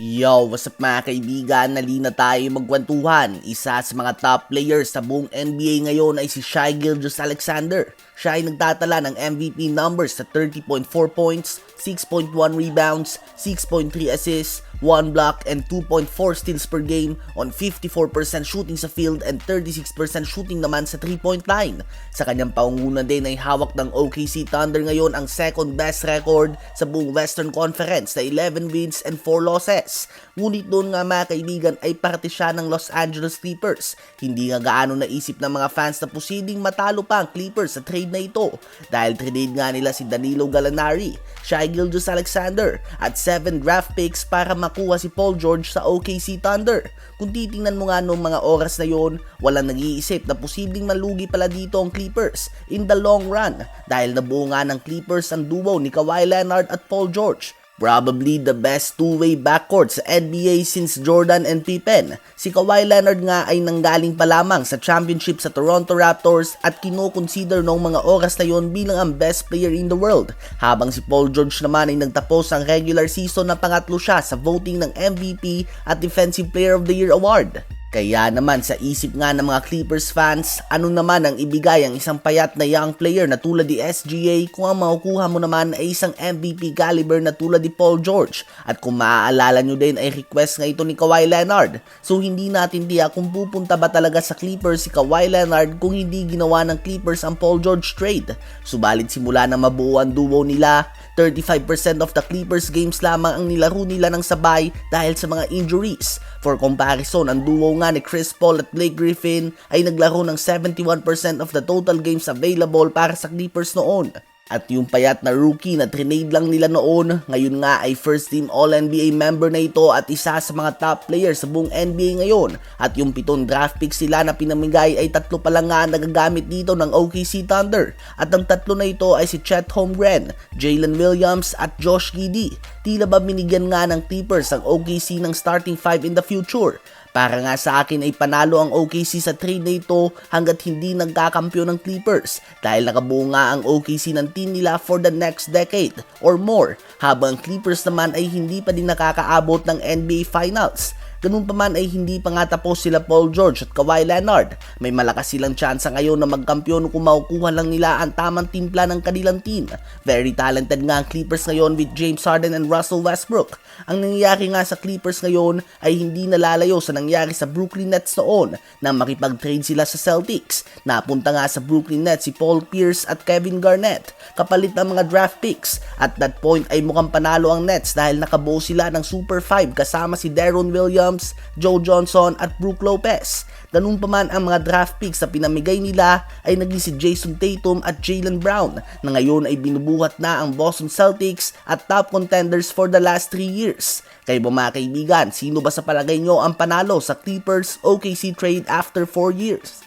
Yo, what's up mga kaibigan? Nalina tayo magkwentuhan. Isa sa mga top players sa buong NBA ngayon ay si Shai Gilgeous-Alexander. Siya ay nagtatala ng MVP numbers sa 30.4 points, 6.1 rebounds, 6.3 assists, 1 block, and 2.4 steals per game on 54% shooting sa field and 36% shooting naman sa 3-point line. Sa kanyang paungunan din ay hawak ng OKC Thunder ngayon ang second best record sa buong Western Conference na 11 wins and 4 losses. Ngunit doon nga mga kaibigan ay parte siya ng Los Angeles Clippers. Hindi nga gaano naisip ng mga fans na posibleng matalo pa ang Clippers sa trade na ito dahil trade nga nila si Danilo Gallinari, Shai Gilgeous-Alexander at 7 draft picks para makuha si Paul George sa OKC Thunder. Kung titingnan mo nga noong mga oras na yon, walang nag-iisip na posibleng malugi pala dito ang Clippers in the long run dahil nabuo nga ng Clippers ang duo ni Kawhi Leonard at Paul George. Probably the best two-way backcourt sa NBA since Jordan and Pippen. Si Kawhi Leonard nga ay nanggaling pa lamang sa championship sa Toronto Raptors at kino-consider noong mga oras na yon bilang ang best player in the world. Habang si Paul George naman ay nagtapos ang regular season na pangatlo siya sa voting ng MVP at Defensive Player of the Year award. Kaya naman sa isip nga ng mga Clippers fans, ano naman ang ibigay ang isang payat na young player na tulad ni SGA kung ang makukuha mo naman ay isang MVP caliber na tulad ni Paul George. At kung maaalala nyo din ay request nga ito ni Kawhi Leonard. So hindi natin tiyak kung pupunta ba talaga sa Clippers si Kawhi Leonard kung hindi ginawa ng Clippers ang Paul George trade. Subalit simula na mabuo ang duo nila, 35% of the Clippers games lamang ang nilaro nila ng sabay dahil sa mga injuries. For comparison, ang duo nga ni Chris Paul at Blake Griffin ay naglaro ng 71% of the total games available para sa Clippers noon. At yung payat na rookie na trinade lang nila noon, ngayon nga ay first team All-NBA member na ito at isa sa mga top players sa buong NBA ngayon. At yung 7 draft picks sila na pinamigay ay 3 pa lang nga nagagamit dito ng OKC Thunder. At ang 3 na ito ay si Chet Holmgren, Jalen Williams at Josh Giddey. Tila ba binigyan nga ng Clippers ang OKC ng starting 5 in the future? Para nga sa akin ay panalo ang OKC sa trade na ito hanggat hindi nagkakampyon ng Clippers dahil nakabuo nga ang OKC ng team nila for the next decade or more habang Clippers naman ay hindi pa din nakakaabot ng NBA Finals. Ganun pa man ay hindi pa nga tapos sila Paul George at Kawhi Leonard. May malakas silang tsansa ngayon na magkampiyon kung makukuha lang nila ang tamang timpla ng kanilang team. Very talented nga ang Clippers ngayon with James Harden and Russell Westbrook. Ang nangyayari nga sa Clippers ngayon ay hindi nalalayo sa nangyari sa Brooklyn Nets noon na makipag-trade sila sa Celtics. Napunta nga sa Brooklyn Nets si Paul Pierce at Kevin Garnett kapalit ng mga draft picks. At that point ay mukhang panalo ang Nets dahil nakabuo sila ng Super 5 kasama si Deron Williams, Joe Johnson at Brook Lopez. Ganun pa man ang mga draft picks na pinamigay nila ay naging si Jason Tatum at Jaylen Brown na ngayon ay binubuhat na ang Boston Celtics at top contenders for the last 3 years. Kayo ba mga kaibigan, sino ba sa palagay nyo ang panalo sa Clippers OKC trade after 4 years?